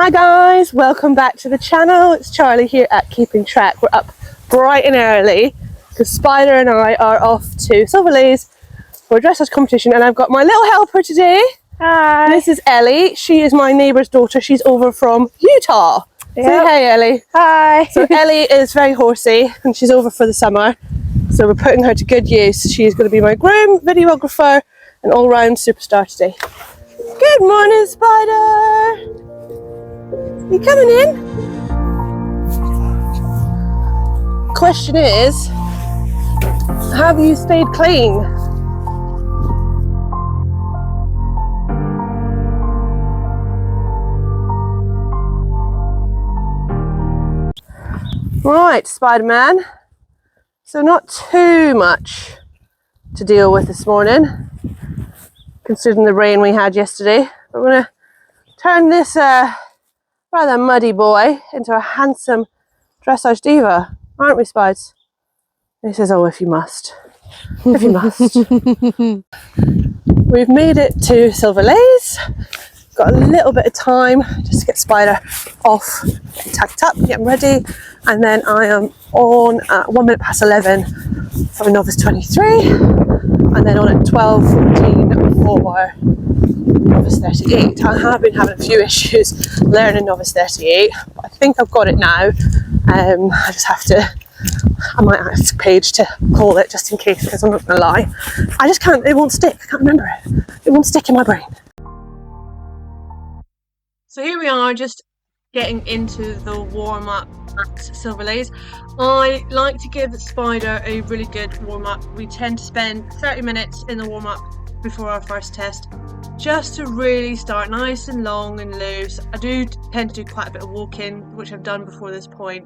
Hi guys, welcome back to the channel. It's Charlie here at Keeping Track. We're up bright and early because Spider and I are off to Silver Leys for a dressage competition, and I've got my little helper today. Hi. This is Ellie. She is my neighbour's daughter. She's over from Utah. Yep. Say hey, Ellie. Hi. So Ellie is very horsey and she's over for the summer, so we're putting her to good use. She's going to be my groom, videographer and all-round superstar today. Good morning, Spider. You coming in? Question is, have you stayed clean? Right, Spider-Man. So not too much to deal with this morning, considering the rain we had yesterday. But we're going to turn this rather muddy boy into a handsome dressage diva, aren't we, Spides? And he says, oh, if you must. If you must. We've made it to Silver Leys. Got a little bit of time just to get Spider off, tacked up, get him ready, and then I am on at 11 for Novice 23, and then on at 12:14 for Novice 38. I have been having a few issues learning Novice 38, but I think I've got it now. I just have to, I might ask Paige to call it just in case, because I'm not going to lie, I just can't, it won't stick, I can't remember it. It won't stick in my brain. So here we are, just getting into the warm-up at Silver Leys. I like to give Spider a really good warm-up. We tend to spend 30 minutes in the warm-up before our first test, just to really start nice and long and loose. I do tend to do quite a bit of walking, which I've done before this point,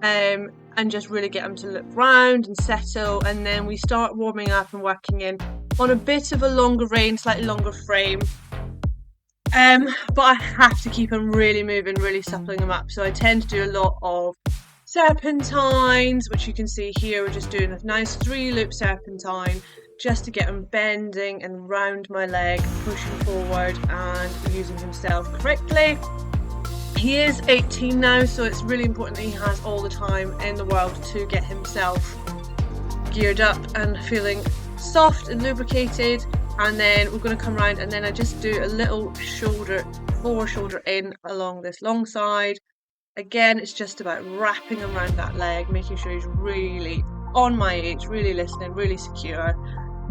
and just really get them to look round and settle, and then we start warming up and working in on a bit of a longer range, slightly longer frame. But I have to keep them really moving, really suppling them up. So I tend to do a lot of serpentines, which you can see here. We're just doing a nice 3-loop serpentine just to get him bending and round my leg, pushing forward and using himself correctly. He is 18 now, so it's really important that he has all the time in the world to get himself geared up and feeling soft and lubricated. And then we're going to come around, and then I just do a little forward shoulder in along this long side. Again, it's just about wrapping around that leg, making sure he's really on my edge, really listening, really secure.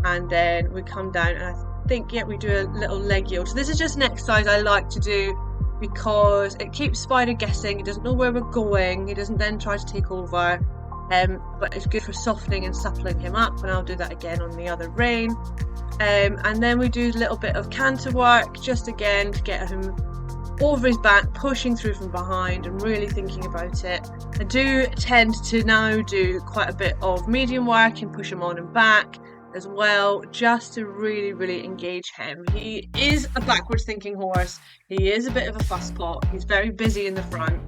And then we come down, and I think, yeah, we do a little leg yield. So this is just an exercise I like to do because it keeps Spider guessing. He doesn't know where we're going. He doesn't then try to take over. But it's good for softening and suppling him up, and I'll do that again on the other rein. And then we do a little bit of canter work, just again to get him over his back, pushing through from behind and really thinking about it. I do tend to now do quite a bit of medium work and push him on and back as well, just to really engage him. He is a backwards thinking horse. He is a bit of a fusspot. He's very busy in the front,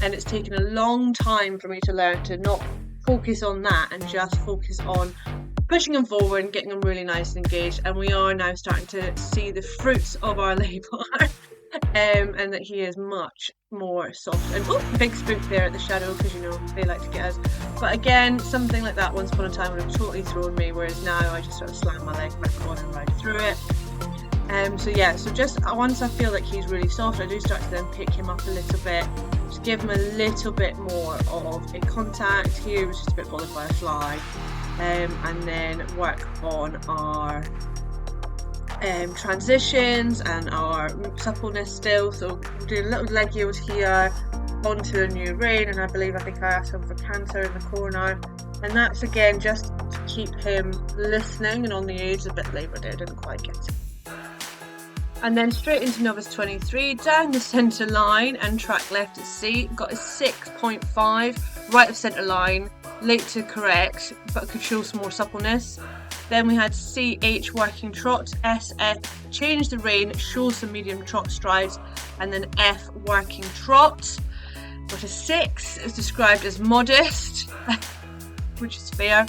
and it's taken a long time for me to learn to not focus on that and just focus on pushing him forward and getting him really nice and engaged. And we are now starting to see the fruits of our labour, and that he is much more soft. And oh, big spook there at the shadow, because you know they like to get us. But again, something like that once upon a time would have totally thrown me, whereas now I just sort of slam my leg back on and ride through it. So yeah, so just once I feel like he's really soft, I do start to then pick him up a little bit, just give him a little bit more of a contact. Here was just a bit bothered by a fly, and then work on our transitions and our suppleness still. So we're doing a little leg yield here onto a new rein, and I think I asked him for canter in the corner, and that's again just to keep him listening and on the edge. A bit laboured there, didn't quite get it. And then straight into Novice 23, down the centre line and track left at C. Got a 6.5, right of centre line, late to correct, but could show some more suppleness. Then we had CH working trot, SF change the rein, show some medium trot strides, and then F working trot. Got a 6, it's described as modest, which is fair.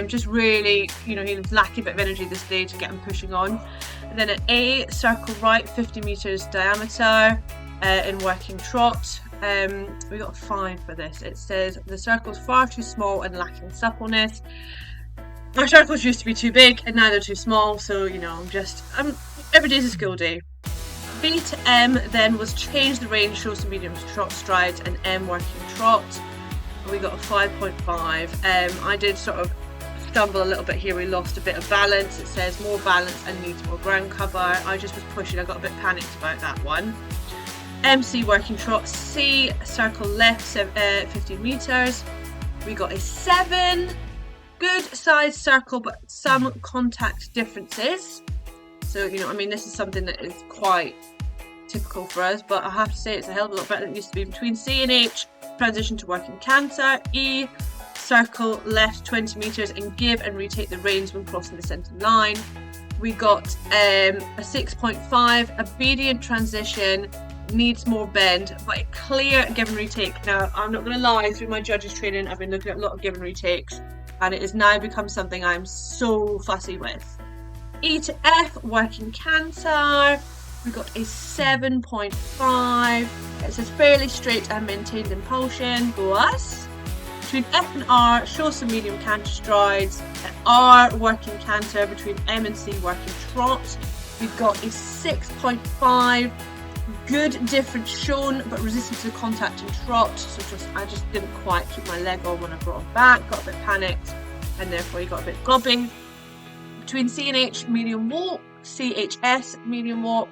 Just really, you know, he was lacking a bit of energy this day to get him pushing on. And then an A, circle right, 50 metres diameter. in working trot. We got a 5 for this. It says the circle's far too small and lacking suppleness. Our circles used to be too big and now they're too small, so you know, every day's a school day. B to M then was change the range, show some medium trot strides, and M working trot. We got a 5.5. I did sort of stumble a little bit here. We lost a bit of balance. It says more balance and needs more ground cover. I just was pushing. I got a bit panicked about that one. MC working trot. C circle left 15 meters. We got a 7. Good size circle, but some contact differences. So, you know, I mean, this is something that is quite typical for us, but I have to say it's a hell of a lot better than it used to be. Between C and H, transition to working canter. E, circle left 20 meters and give and retake the reins when crossing the centre line. We got a 6.5, obedient transition, needs more bend, but a clear give and retake. Now, I'm not going to lie, through my judges training, I've been looking at a lot of give and retakes, and it has now become something I'm so fussy with. E to F, working canter. We got a 7.5. It says fairly straight and maintained impulsion. Plus, between F and R, show some medium canter strides. R, working canter. Between M and C, working trot. We've got a 6.5. Good difference shown, but resistant to the contact and trot. So I just didn't quite keep my leg on when I brought him back. Got a bit panicked, and therefore he got a bit gobbing. Between C and H, medium walk. CHS, medium walk.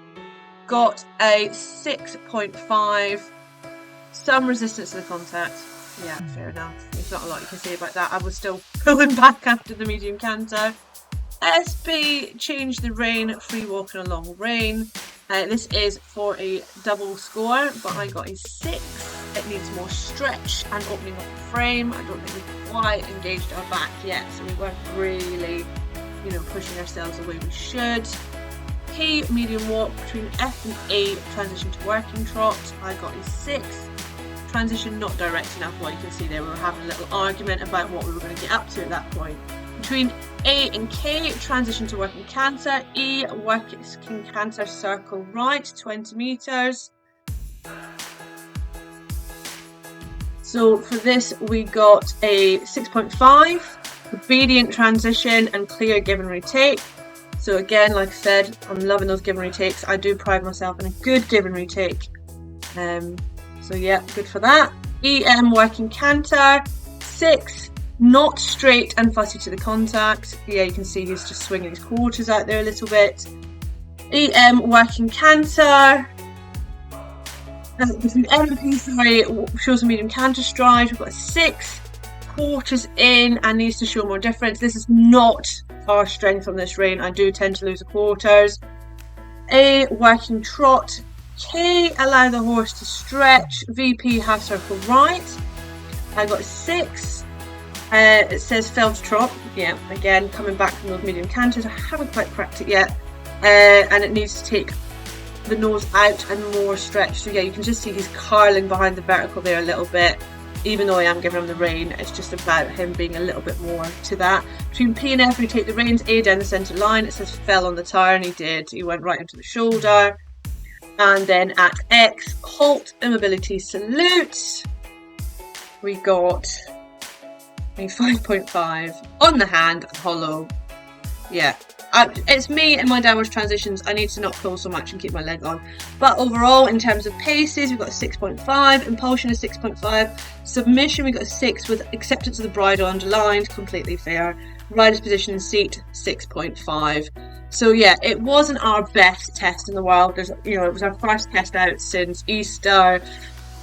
Got a 6.5. Some resistance to the contact. Yeah, fair enough. There's not a lot you can say about that. I was still pulling back after the medium canter. SP, change the rein, free walking a long rein. This is for a double score, but I got a 6. It needs more stretch and opening up the frame. I don't think we've quite engaged our back yet, so we weren't really, you know, pushing ourselves the way we should. P, medium walk. Between F and A, transition to working trot. I got a 6. Transition not direct enough. What you can see there, we were having a little argument about what we were going to get up to at that point. Between A and K, transition to working canter. E, working canter circle right, 20 meters. So for this, we got a 6.5. Obedient transition and clear give and retake. So again, like I said, I'm loving those give and retakes. I do pride myself in a good give and retake. So yeah, good for that. EM working canter. 6. Not straight and fussy to the contact. Yeah, you can see he's just swinging his quarters out there a little bit. EM working canter. Between M and P, sorry, shows a medium canter stride. We've got a 6. Quarters in and needs to show more difference. This is not our strength on this rein. I do tend to lose the quarters. A, working trot. K, allow the horse to stretch. VP, half circle right. I got a 6. It says fell to trot. Yeah, again, coming back from those medium canters. I haven't quite cracked it yet. And it needs to take the nose out and more stretch. So yeah, you can just see he's curling behind the vertical there a little bit. Even though I am giving him the rein, it's just about him being a little bit more to that. Between P and F, we take the reins. A down the centre line. It says fell on the turn. He did. He went right into the shoulder. And then at X, halt, immobility, salute. We got a 5.5 on the hand, hollow. Yeah. It's me and my downwards transitions. I need to not pull so much and keep my leg on. But overall, in terms of paces, we've got a 6.5. Impulsion is 6.5. Submission, we got a 6 with acceptance of the bridle underlined. Completely fair. Rider's position and seat, 6.5. So yeah, it wasn't our best test in the world. It was our first test out since Easter.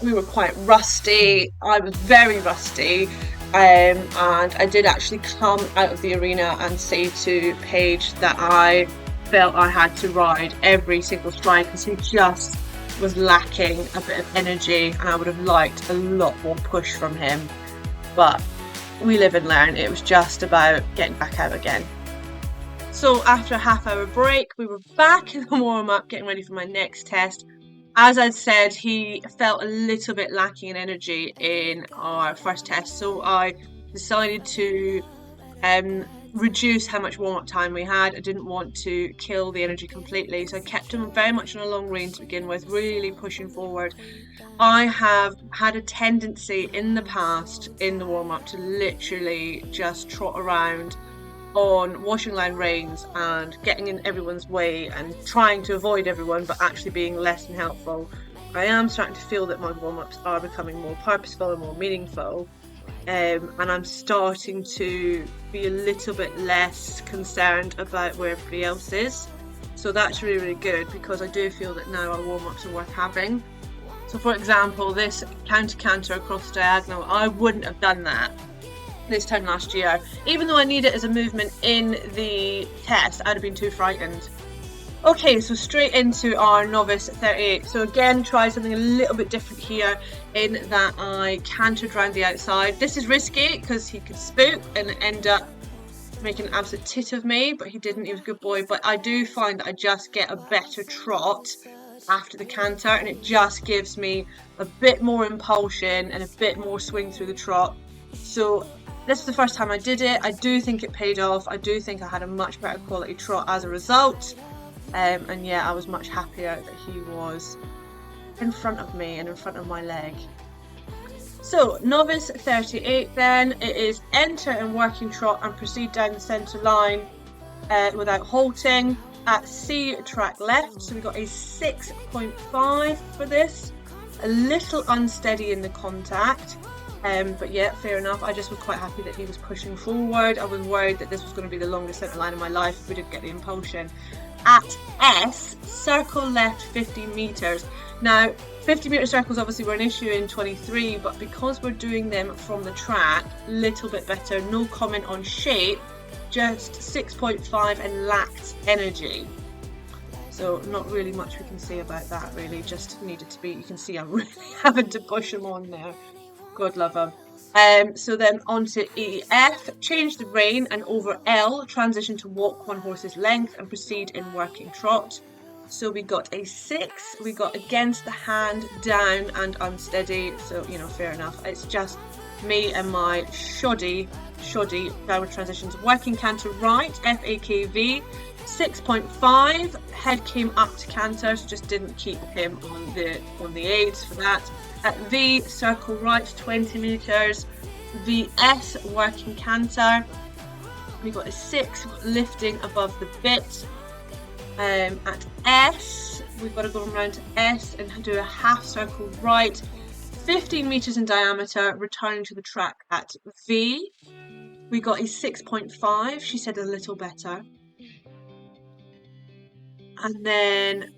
We were quite rusty. I was very rusty. And I did actually come out of the arena and say to Paige that I felt I had to ride every single stride because he just was lacking a bit of energy and I would have liked a lot more push from him. But we live and learn. It was just about getting back out again. So after a half-hour break, we were back in the warm-up, getting ready for my next test. As I'd said, he felt a little bit lacking in energy in our first test, so I decided to reduce how much warm-up time we had. I didn't want to kill the energy completely, so I kept him very much on a long range to begin with, really pushing forward. I have had a tendency in the past in the warm-up to literally just trot around on washing line reins and getting in everyone's way and trying to avoid everyone, but actually being less than helpful. I am starting to feel that my warm-ups are becoming more purposeful and more meaningful. And I'm starting to be a little bit less concerned about where everybody else is. So that's really, really good, because I do feel that now our warm-ups are worth having. So for example, this counter-canter across the diagonal, I wouldn't have done that this time last year. Even though I need it as a movement in the test, I'd have been too frightened. Okay, so straight into our Novice 38. So again, try something a little bit different here in that I cantered around the outside. This is risky because he could spook and end up making an absolute tit of me, but he didn't. He was a good boy. But I do find that I just get a better trot after the canter, and it just gives me a bit more impulsion and a bit more swing through the trot. So this is the first time I did it. I do think it paid off. I do think I had a much better quality trot as a result. And yeah, I was much happier that he was in front of me and in front of my leg. So Novice 38 then, it is enter in working trot and proceed down the centre line without halting at C track left. So we got a 6.5 for this, a little unsteady in the contact. But yeah, fair enough. I just was quite happy that he was pushing forward. I was worried that this was going to be the longest centre line of my life if we didn't get the impulsion. At S, circle left 50 metres. Now, 50 metre circles obviously were an issue in 23, but because we're doing them from the track, little bit better. No comment on shape, just 6.5 and lacked energy. So not really much we can say about that, really. Just needed to be, you can see I'm really having to push him on there. God love him. So then on to EF, change the rein and over L, transition to walk one horse's length and proceed in working trot. So we got a 6, we got against the hand, down and unsteady, so you know, fair enough. It's just me and my shoddy downward transitions. Working canter right, FAKV, 6.5, head came up to canter, so just didn't keep him on the aids for that. At V, circle right 20 metres, VS, working canter, we got a 6, lifting above the bit. At S, we've got to go around to S and do a half circle right, 15 metres in diameter, returning to the track at V. We got a 6.5, she said a little better. And then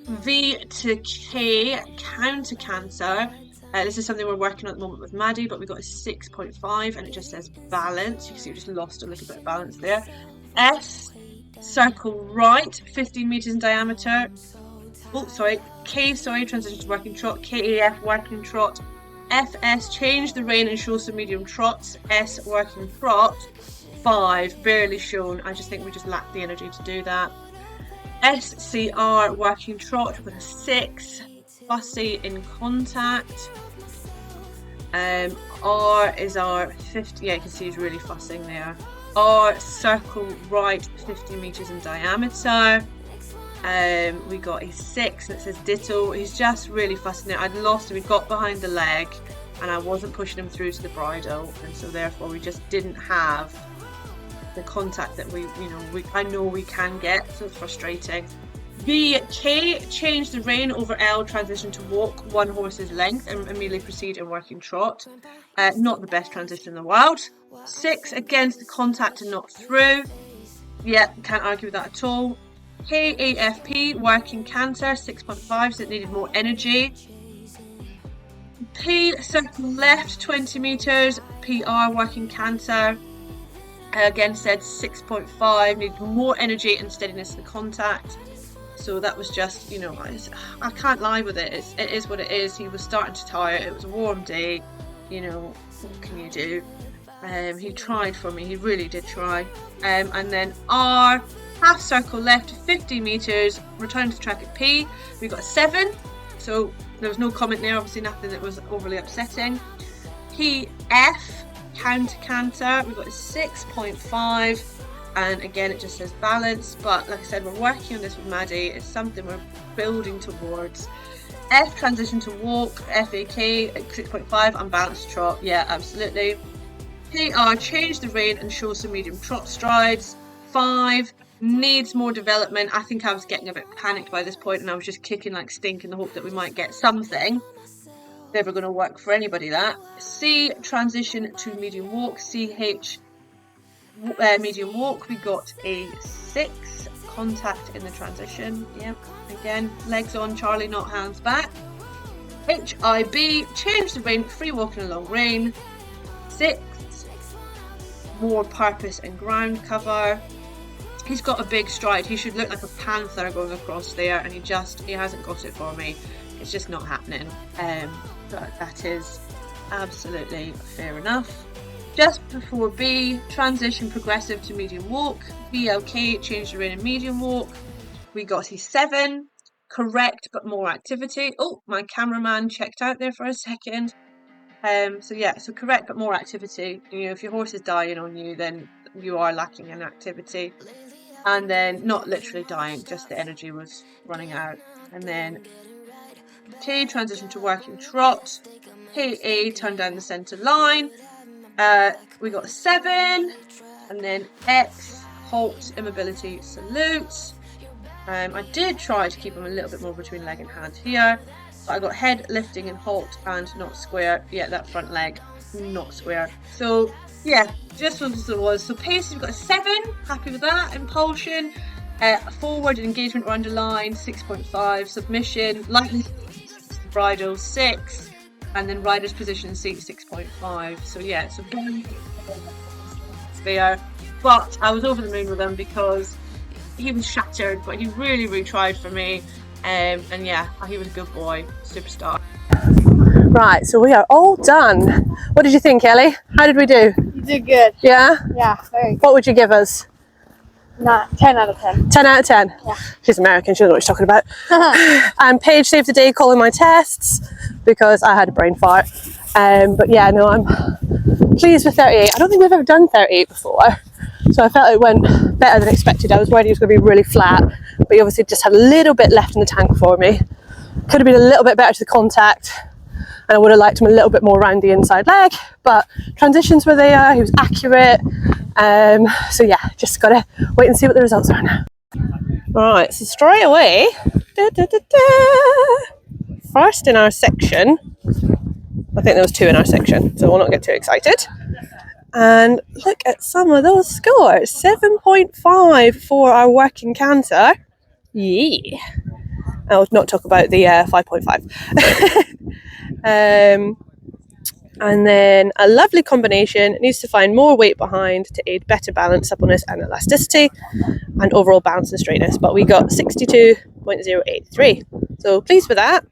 V to K, counter canter. This is something we're working on at the moment with Maddie, but we got a 6.5 and it just says balance. You can see we just lost a little bit of balance there. S, circle right, 15 metres in diameter. Oh, sorry. K, transition to working trot. KAF, working trot. FS, change the rein and show some medium trots. S, working trot. 5, barely shown. I just think we just lacked the energy to do that. SCR, working trot with a 6, fussy in contact. R is our 50, yeah, you can see he's really fussing there. R, circle right, 50 metres in diameter. We got a 6 and it says ditto. He's just really fussing there. I'd lost him, he got behind the leg and I wasn't pushing him through to the bridle, and so therefore we just didn't have the contact that I know we can get, so it's frustrating. VK, change the rein over L, transition to walk one horse's length and immediately proceed in working trot. Not the best transition in the world. 6, against the contact and not through. Yeah, can't argue with that at all. KAFP, working canter, 6.5, so it needed more energy. P, circle left, 20 metres, PR, working canter. Again said 6.5, needed more energy and steadiness in the contact. So that was just, I can't lie with it. It is what it is. He was starting to tire. It was a warm day. What can you do? He tried for me. He really did try. And then R, half circle left, 50 metres, return to track at P. We got a 7. So there was no comment there. Obviously nothing that was overly upsetting. P, F, counter canter. We've got a 6.5, and again it just says balance, but like I said, we're working on this with Maddie. It's something we're building towards. F, transition to walk, FAK at 6.5, unbalanced trot. Yeah, absolutely. PR, change the rein and show some medium trot strides. 5, needs more development. I think I was getting a bit panicked by this point, and I was just kicking like stink in the hope that we might get something. Never going to work for anybody, that. C, transition to medium walk. CH, medium walk. We got a 6, contact in the transition. Yep, again, legs on, Charlie, not hands back. HIB, change the rein, free walking along rein. 6, more purpose and ground cover. He's got a big stride. He should look like a panther going across there, and he hasn't got it for me. It's just not happening. But that is absolutely fair enough. Just before B, transition progressive to medium walk. VLK, change the rein in medium walk. We got a 7, correct but more activity. Oh, my cameraman checked out there for a second. So correct but more activity. You know, if your horse is dying on you, then you are lacking in activity. And then not literally dying, just the energy was running out. And then T, transition to working trot. KA, turn down the centre line. We got a 7, and then X, halt, immobility, salute. I did try to keep him a little bit more between leg and hand here, but I got head, lifting and halt, and not square. Yeah, that front leg, not square. So yeah, just what it was. So pace, we've got a 7, happy with that. Impulsion, forward engagement or underline, 6.5. Submission, lightly bridle, 6. And then rider's position seat, 6.5. So yeah, it's a very there. But I was over the moon with him because he was shattered, but he really, really tried for me. And yeah, he was a good boy, superstar. Right, so we are all done. What did you think, Ellie? How did we do? You did good. Yeah? Yeah, very good. What would you give us? 10 out of 10. 10 out of 10? Yeah. She's American, she doesn't know what she's talking about. And Paige saved the day calling my tests because I had a brain fart. But yeah, no, I'm pleased with 38. I don't think we've ever done 38 before. So I felt it went better than expected. I was worried it was going to be really flat, but he obviously just had a little bit left in the tank for me. Could have been a little bit better to the contact, and I would have liked him a little bit more around the inside leg, but transitions were there, he was accurate. So yeah, just gotta wait and see what the results are now. Alright, so straight away, first in our section, I think there was 2 in our section, so we'll not get too excited. And look at some of those scores. 7.5 for our working canter. Yeah. I'll not talk about the 5.5. And then a lovely combination. It needs to find more weight behind to aid better balance, suppleness and elasticity and overall balance and straightness. But we got 62.083. So pleased with that.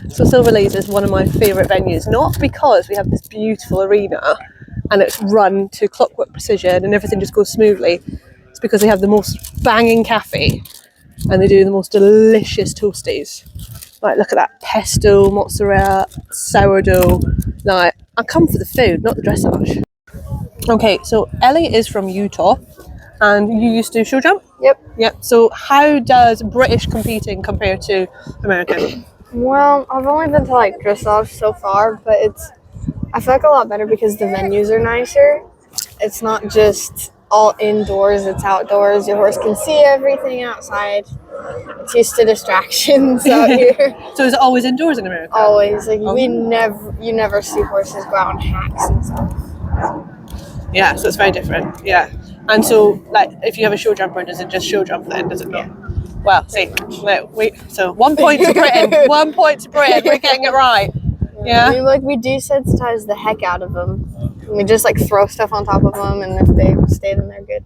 So Silver Leys is one of my favourite venues, not because we have this beautiful arena and it's run to clockwork precision and everything just goes smoothly. It's because they have the most banging cafe and they do the most delicious toasties. Like, look at that pesto, mozzarella, sourdough. Like, I come for the food, not the dressage. Okay, so Ellie is from Utah and you used to show jump? Yep. Yep. So how does British competing compare to American? Well, I've only been to like dressage so far, but I feel like a lot better because the venues are nicer. It's not just all indoors, it's outdoors. Your horse can see everything outside. It's used to distractions out here. So is it always indoors in America? Always. Like you never see horses go out on hacks and stuff. Yeah, so it's very different. Yeah. And so, like, if you have a show jumper, does it just show jump then? Does it not? Well, see, so 1 point to Britain. 1 point to Britain. We're getting it right. Yeah. We desensitize the heck out of them. We just like throw stuff on top of them, and if they stay, then they're good.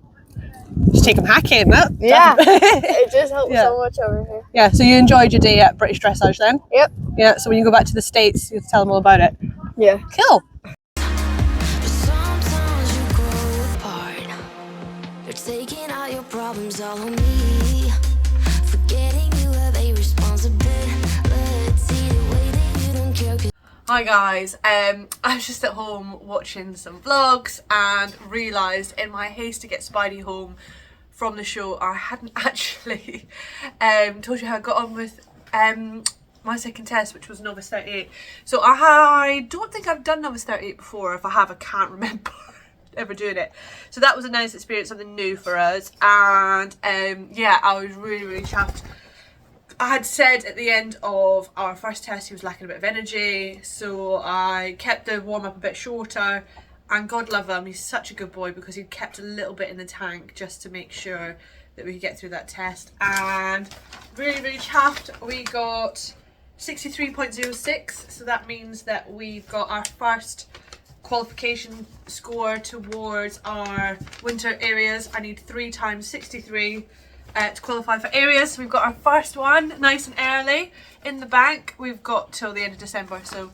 Just take them hacking, that. Yeah. It just helps so much over here. Yeah. So you enjoyed your day at British Dressage then? Yep. Yeah. So when you go back to the States, you have to tell them all about it. Yeah. Cool. Taking out your problems all on me, forgetting you have a responsibility, the way that you don't care. Hi guys, I was just at home watching some vlogs and realised in my haste to get Spidey home from the show I hadn't actually told you how I got on with my second test, which was Novice 38. So I don't think I've done Novice 38 before. If I have, I can't remember ever doing it. So that was a nice experience, something new for us, and yeah, I was really chuffed. I had said at the end of our first test he was lacking a bit of energy, so I kept the warm-up a bit shorter, and God love him, he's such a good boy because he kept a little bit in the tank just to make sure that we could get through that test. And really chuffed. We got 63.06, so that means that we've got our first qualification score towards our winter areas. I need 3 times 63 to qualify for areas. So we've got our first one nice and early in the bank. We've got till the end of December, so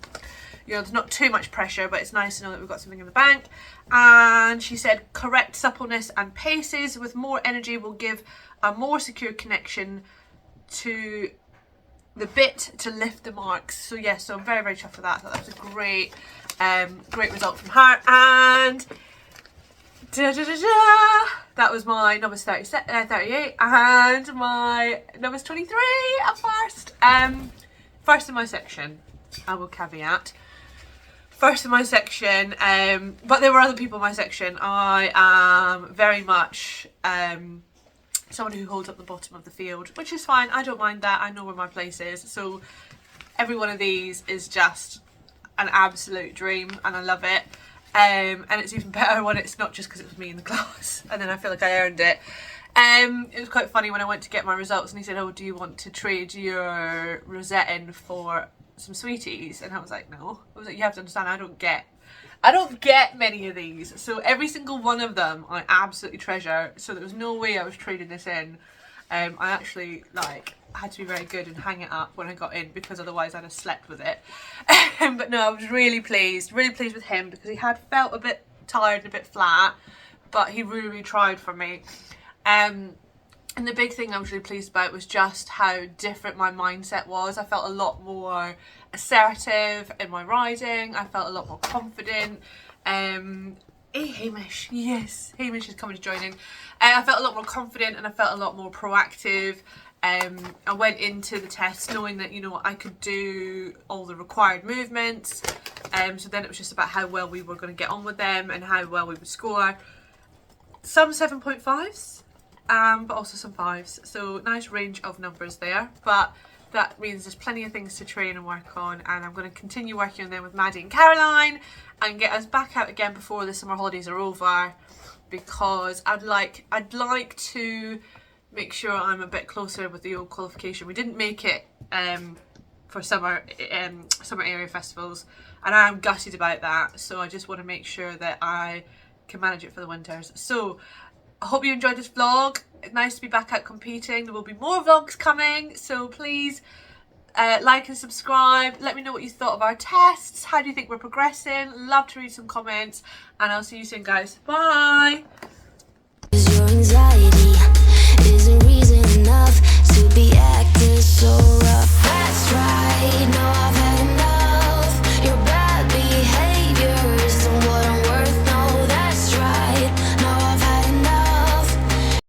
you know there's not too much pressure, but it's nice to know that we've got something in the bank. And she said correct suppleness and paces with more energy will give a more secure connection to the bit to lift the marks. So yeah, so I'm very chuffed with that. I thought that was a great result from her. And that was my Novice 38 and my Novice 23 at first. First in my section, I will caveat. First in my section, but there were other people in my section. I am very much someone who holds up the bottom of the field, which is fine. I don't mind that. I know where my place is. So every one of these is just an absolute dream and I love it. And it's even better when it's not just because it was me in the class and then I feel like I earned it. It was quite funny when I went to get my results and he said, oh, do you want to trade your rosette in for some sweeties? And I was like, no. I was like, you have to understand, I don't get many of these. So every single one of them I absolutely treasure. So there was no way I was trading this in. I actually had to be very good and hang it up when I got in because otherwise I'd have slept with it. But no, I was really pleased with him because he had felt a bit tired and a bit flat, but he really tried for me. And the big thing I was really pleased about was just how different my mindset was. I felt a lot more assertive in my riding. I felt a lot more confident. Hey Hamish, yes, Hamish is coming to join in. I felt a lot more confident and I felt a lot more proactive. I went into the test knowing that, you know, I could do all the required movements. So then it was just about how well we were going to get on with them and how well we would score. Some 7.5s, but also some 5s. So nice range of numbers there. But that means there's plenty of things to train and work on, and I'm going to continue working on them with Maddie and Caroline and get us back out again before the summer holidays are over, because I'd like to make sure I'm a bit closer with the old qualification. We didn't make it for summer area festivals, and I'm gutted about that, so I just want to make sure that I can manage it for the winters. So I hope you enjoyed this vlog. It's nice to be back out competing. There will be more vlogs coming, so please like and subscribe. Let me know what you thought of our tests. How do you think we're progressing? Love to read some comments, and I'll see you soon, guys. Bye. Your anxiety isn't reason enough to be acting so rough.